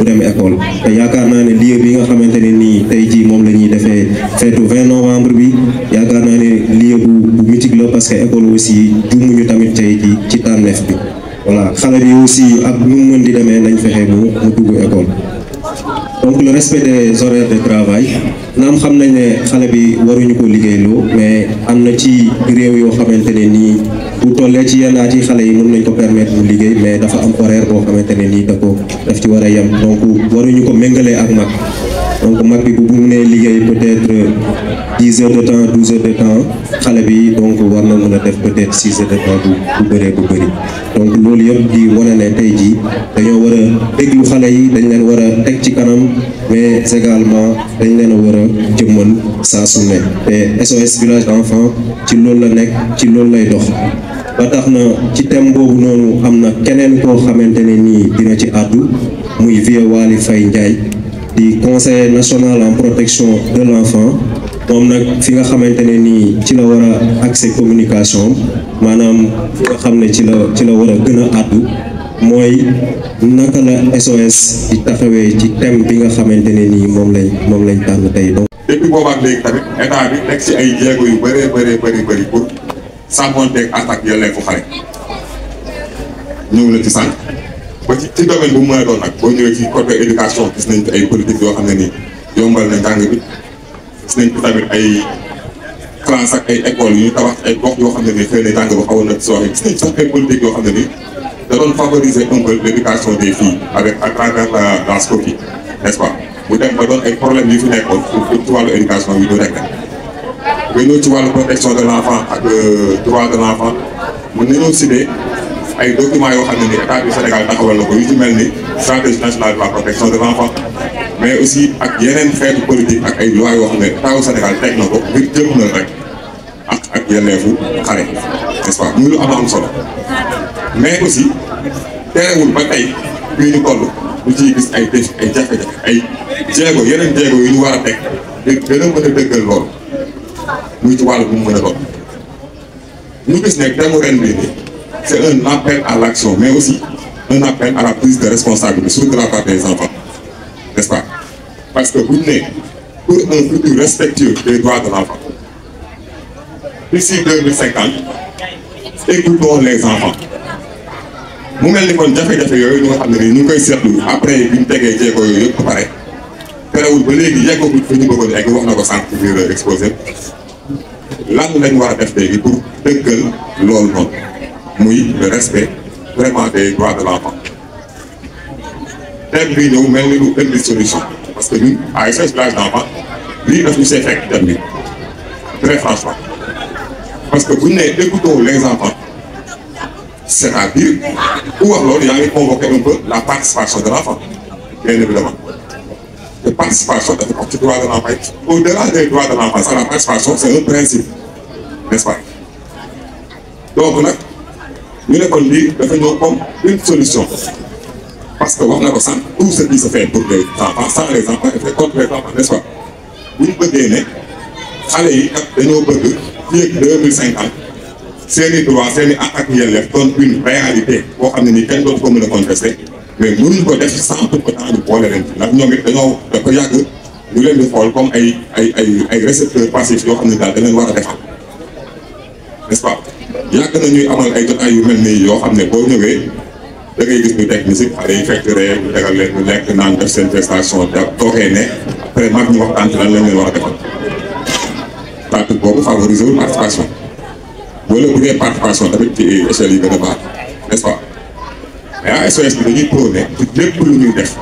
dem école te yaakaar naa ne lieu bi nga xamante ne nii tey jii moom la ñuy defee feetu 20 novembre bi yaakaar naa ne lieu bu mythique la parce que école aussi jumuñu tamit tey jii ci tànneef bi voilà xale bi aussi ak nu mu mën di demee nañ fexe mu dugg école. donc le respect des horaires de travail naam xam nañ ne xale bi waruñu ko liggéeyloo mais am na ci réew yoo xamante ne nii bu tollee ci yenn at yi xale yi mën nañ ko permettre mu liggéey mais dafa am horaire boo xamante ne nii daf ci war a yem donc waruñu ko méngalee ak mag donc mag bi bu mënee liggéey peut-être 10 heures de temps 12 heures de temps xale bi donc war na mën a def peut-être 6 heures de temps bu bëri donc loolu yëpp di wane ne tey jii dañoo war a déglu xale yi dañ leen war a teg ci kanam mais également dañ leen a war a jëmmal saa su ne te SOS village d'enfants ci loolu la nekk ci loolu lay dox ba tax na ci thème boobu noonu am na keneen koo xamante ne nii dina ci àddu muy Vieux Waly Faye Ndiaye di conseiller national en protection de l'enfant moom nag fi nga xamante ne nii ci la war a accès communication maanaam fi nga xam ne ci la war a gën a àddu mooy naka la SOS di taxawee ci thème bi nga xamante ne nii moom lañ tànn tey donc. depuis boobaak léegi tamit état bi nekk ci ay jéego yu bëri pour sàmmonteeg attaque yelleefu xale ñëw na ci sànq ba ci domaine bu mu mën a doon nag boo ñëwee ci côté éducation gis nañ fi ay politique yoo xam ne nii yombal na njàng bi gis nañ fi tamit ay classe ak ay écoles yu ñu tabax ay gox yoo xam ne nii xëy na jàng ba xawoon na ci sooxe gis nañ sax ay politique yoo xam ne nii da doon favoriser un peu l'éducation des filles avec à travers la SCOFI n'est-ce pas mu dem ba doon ay problèmes yu fi nekkoon ci wàllu éducation yi du rek nga ñëw ci wàllu protection de l'enfant ak droit de l'enfant mën nañoo citer ay documents yoo xam ne ni état du Sénégal taxawal na ko yu ci mel ni stratégie nationale de la protection de l'enfant mais aussi ak yeneen xeetu politique ak ay lois yoo xam ne état du Sénégal teg na ko ngir jëmmal rek ak yelleefu xale n'est-ce pas muy lu am solo mais aussi terewul ba tey bii ñu toll ñu ciy gis ay jafe-jafe ay yeneen jéego yu ñu war a teg ngir gën a mën a dëggal loolu muy ci wàllu bu mu mën a doon ñu gis ne thème ren bii nii c'est un appel à l'action mais aussi un appel à la prise de responsabilité surtout de la part des enfants n'est-ce pas parce que bu ñu ne pour un futur respectueux des droits de l'enfant d'ici 2050 écoutons les enfants mu mel ni kon jafe-jafe yooyu ñu nga xam ne nii ñu ngi koy seetlu après bi ñu tegee jéego yooyu yëpp ba pare terewul ba léegi yeggaguñ fi ñu bëggoon egg wax na ko sànq ci biir exposé lan lañ war a def léegi pour dëggal loolu noonu muy le respect vraiment des droits de l'enfant thème bi ñëw mel ni lu indi solution parce que ñun à SOS village d'enfants lii daf ñu see fekk thème bi très franchement parce que bu ñu nee écoutons les enfants c'est-à-dire ku wax loolu yaa ngi convoquer un peu la participation de l'enfant bien évidemment te participation dafa bokk ci droit de l'enfant au-delà des droits de l'enfant la participation c'est un principe n'est-ce pas donc nag ñu ne kon lii dafa ñëw comme une solution parce que wax na ko sànq tout ce qui se fait pour les enfants sans les enfants est fait contre les enfants n'est-ce pas bu ñu bëggee ne xale yi kat dañoo bëgg fii ak 2050 seen i droit seen i àq ak yelleef doon une réalité boo xam ne nii kenn dootu ko mën a contester mais mënuñ ko def sans pour autant ñu boole leen ci ndax ñoom it dañoo dafa yàgg ñu leen di xool comme ay récepteurs passifs yoo xam ne daal da leen war a defal n'est-ce pas yàgg na ñuy amal ay jotaay yu mel nii yoo xam ne boo ñëwee da ngay gis ñu teg musique xale yi fekk ree ñu tegal leen ñu lekk naan def seen prestation da toogee ne après mag ñu waxtaan ci lan lañ leen war a defal pratique boobu favoriser wul participation wala bu dee participation tamit ci échelle yi gën a baax n'est-ce pas mais à SOS bi dañuy prôné ci lépp lu ñuy def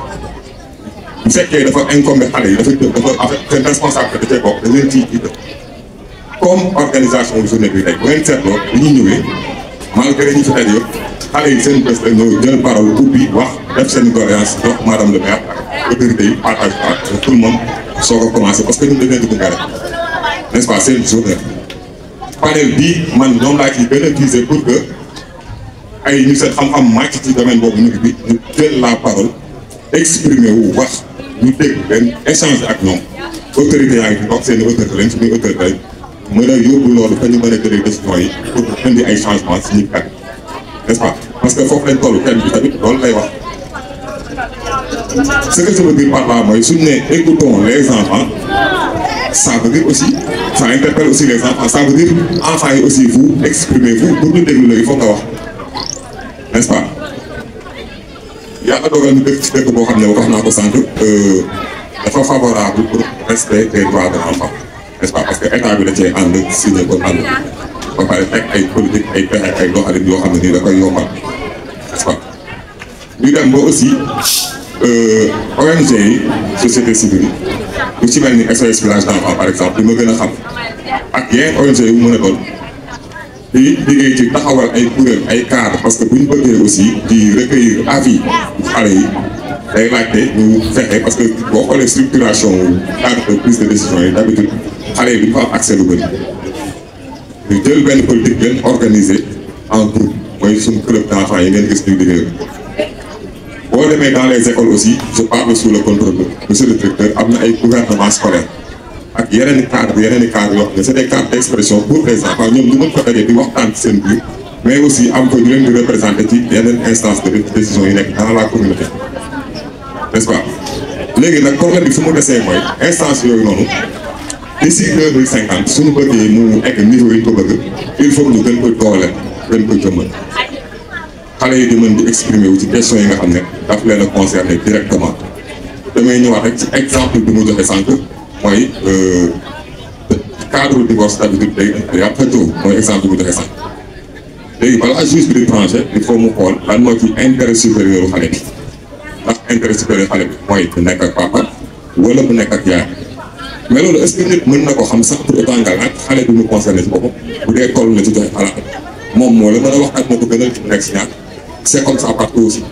bu fekkee dafa incombé xale yi dafa en fait seen responsabilité da cee bokk dañ leen ciy jiital comme organisation journée bi tey bu ngeen seetloo li ñuy ñëwee malgré ñu fi tey yëpp xale yi seen bés rek ñoo jël parole ubbi wax def seen doléance jox madame le maire ak autorité yi partage ak tout le monde soog a commencé parce que ñun dañ leen di gunge rek n'est-ce pas seen journée panel bii man ñoom laa ciy gën a viser pour que ay ñu seen xam-xam màcc ci domaine boobu ñu ngi bi ñu jël la parole exprimer wu wax ñu dégg leen échanger ak ñoom autorité yaa ngi fi toog seen i autorité lañ suñuy autorité lañ mën a yóbbu loolu fa ñu mën a jëlee décision yi pour indi ay changements significatifs n'est-ce pas parce que foofu lañ toll kenn bi tamit loolu lay wax ce que je veux dire par là mooy suñu ne écoutons les enfants ça veut dire aussi ça interpelle aussi les enfants ça veut dire enfants yi aussi vous exprimez-vous pour ñu déglu la il faut nga wax n'est-ce pas yàlla dogal ñu dëkk ci dëkk boo xam ne wax naa ko sànq dafa favorable pour respect des droits de l'enfant n'est-ce pas parce que état bi da cee ànd signé ko ànd ba pare teg ay politique ay pexe ay doxalin yoo xam ne nii da koy yombal n'est-ce pas ñu dem ba aussi ONG yi société civile lu ci mel ni SOS village d'enfants par exemple li ma gën a xam ak yeneen ONG yu mën a doon di liggéey ci taxawal ay kuréel ay cadre parce que bu ñu bëggee aussi di recueillir avis xale yi day laajte ñu fexe parce que boo xoolee structuration cadre de prise de décision yi d'habitude xale yi du ñu fa am accès lu bëri ñu jël benn politique leen organiser en groupe mooy suñu club d'enfants yi ngeen gis ñu liggéey boo demee dans les écoles aussi je parle sous le contrôle de monsieur le directeur am na ay gouvernement scolaire ak yeneen i cadre yoo xam ne c'est des cadres d'expression pour les enfants ñoom ñu mën ko daje di waxtaan ci seen biir mais aussi am ko ñu leen di représenter ci yeneen instance de décision yi nekk dans la communauté n'est-ce pas léegi nag problème bi fu mu desee mooy instance yooyu noonu d'ici 2050 suñu bëggee mu egg niveau yi ñu ko bëgg il faut que ñu gën ko dooleel gën ko jëmmal xale yi di mën di exprimer wu ci question yi nga xam ne daf leen a concerner directement damay ñëwaat rek ci exemple bi mu joxe sànq mooy cadre divorce d'habitude day yaa xëccoo mooy exemple bi mu joxe sànq léegi balaa juge bi di trancher il faut mu xool lan moo ci intérêt supérieur xale bi ndax intérêt supérieur xale bi mooy bu nekk ak papa wala bu nekk ak yaay mais loolu est-ce que nit mën na ko xam sax pour autant nga laaj xale bi mu concerné ci boppam bu dee toll na ci joxe xalaat moom moo la mën a wax ak moo ko gënal ci mu nekk si ñaar c'est comme ça partout aussi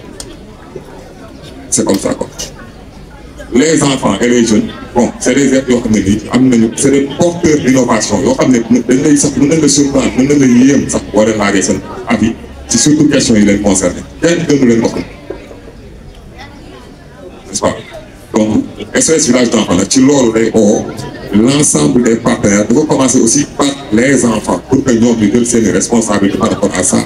c'est comme ça quoi les enfants et les jeunes bon c'est des êtres yoo xam ne nii am nañu c'est des porteurs d'innovation yoo xam ne dañ lay sax mën nañ la surprendre mën nañ la yéem sax boo leen laajee seen avis ci surtout questions yi leen concerné kenn gënu leen wax n'est-ce pas donc SOS village d'enfants nag ci loolu day oo l'ensemble des partenaires dafa commencer aussi par les enfants pour que ñoom ñu jël seen responsabilité par rapport à ça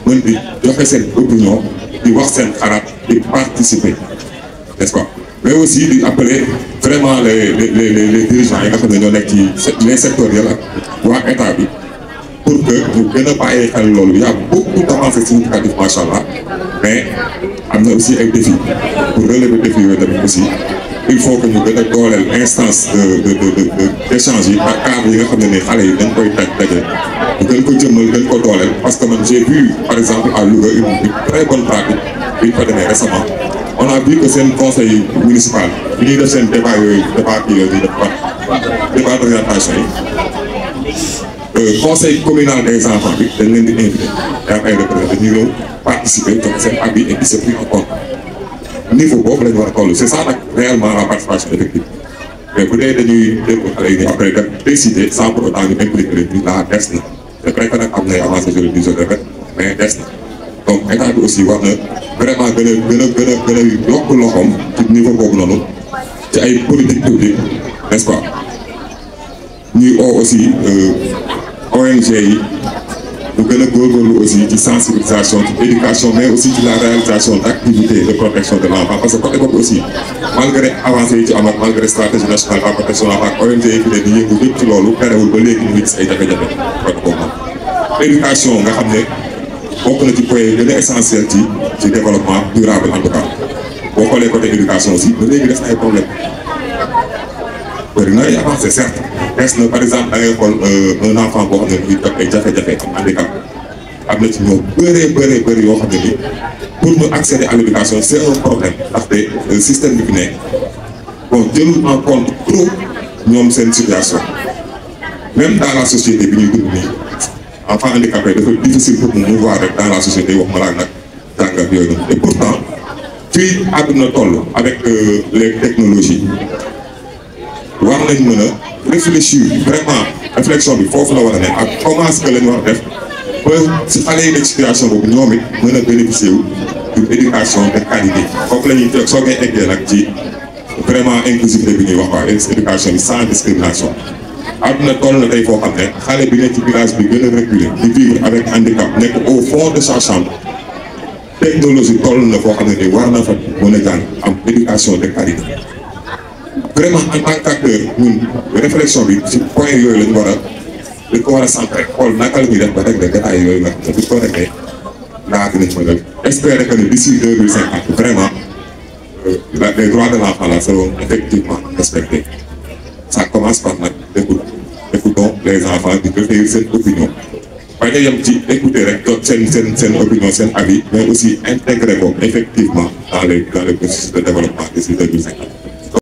mën di joxe seen opinion di wax seen xalaat di participer n'est-ce pas mais aussi di appeler vraiment les dirigeants yi nga xam ne ñoo nekk ci les sectoriels ak waa état bi pour que ñu gën a bàyyi xel loolu y a beaucoup d'avancées significatives macha allah mais am na aussi ay défis pour relever défis yooyu tamit aussi il faut que ñu gën a dooleel instance d'échange yi ak cadre yi nga xam ne ni xale yi dañ koy daje ñu gën ko jëmmal gën ko dooleel parce que man j'ai vu par exemple à Louga une très bonne pratique bi ñu fa demee récemment on a vu que seen conseil municipal bi ñuy def seen débat yooyu débat kii yooyu débat d'orientation yi conseil communal des enfants bi dañ leen di invité yaa ay représentants ñu ñëw participer jox seen avis et puis c'est pris en compte niveau boobu la ñu war a toll c'est ça nag réellement la participation effective mais bu dee dañuy déglu xale yi nii après dem décider sans pour autant ñu impliquer leen là des na c'est vrai que nag am na avancé je le dis mais des na donc état bi aussi war na vraiment gën a yokk loxoom ci niveau boobu noonu ci ay politique publique n'est-ce pas ñuy oo aussi ONG yi bu gën a góorgóorlu aussi ci sensibilisation ci éducation mais aussi ci la réalisation d'activités de protection de l'enfant parce que côté boobu aussi malgré avancées yi ci am ak malgré stratégie nationale de protection de l'enfant ak ONG yi fi ne di yëngu yëpp ci loolu terewul ba léegi ñu ngi gis ay jafe-jafe côté boobu noonu éducation nga xam ne bokk na ci point yi gën a essentiel ci développement durable en tout cas boo xoolee côté éducation aussi ba léegi def na ay problème bëri na ay avancé certes des na par exemple da ngay xool un enfant boo xam ne mu ngi jot ay jafe-jafe am handicap am na ci ñoom bëri yoo xam ne ni pour ñu accéder à l'éducation c'est un problème ndaxte système bi fi ne bon jëlul en compte trop ñoom seen situation même dans la société bi ñuy dund nii enfant handicapé dafa difficile pour mu mouvoir rek dans la société wax ma laa nag jàngat yooyu noonu et pourtant fii àdduna toll avec les technologies war nañ mën a réfléchir vraiment réflexion bi foofu la war a ne ak comment est-ce que lañ war a def ba si xale yi nekk situation boobu ñoom it mën a bénéficier wu d'une éducation de qualité foofu la ñuy teg soo koy eggee nag ci vraiment inclusivité bi ñuy wax waa éducation bi sans discrimination àdduna toll na tey foo xam ne xale bi nekk ci village bi gën a reculé di vivre avec handicap nekk au fond de sa chambre technologie toll na foo xam ne ni war na fa mën a jàng am éducation de qualité vraiment en tant qu'acteur ñun réflexion bi ci point yooyu lañu war a dañ ko war a centré xool naka la ñuy def ba régler détails yooyu nga xam ne buñ ko réglé naa dinañ mën a espérer que ne d'ici 2050 vraiment les droits de l'enfant là seront effectivement respectés. Ça commence par nag écoutons les enfants di recueillir seen opinion bañ a yem ci écouter rek jot seen opinion seen avis mais aussi intégrer ko effectivement dans les processus de développement d'ici 2050.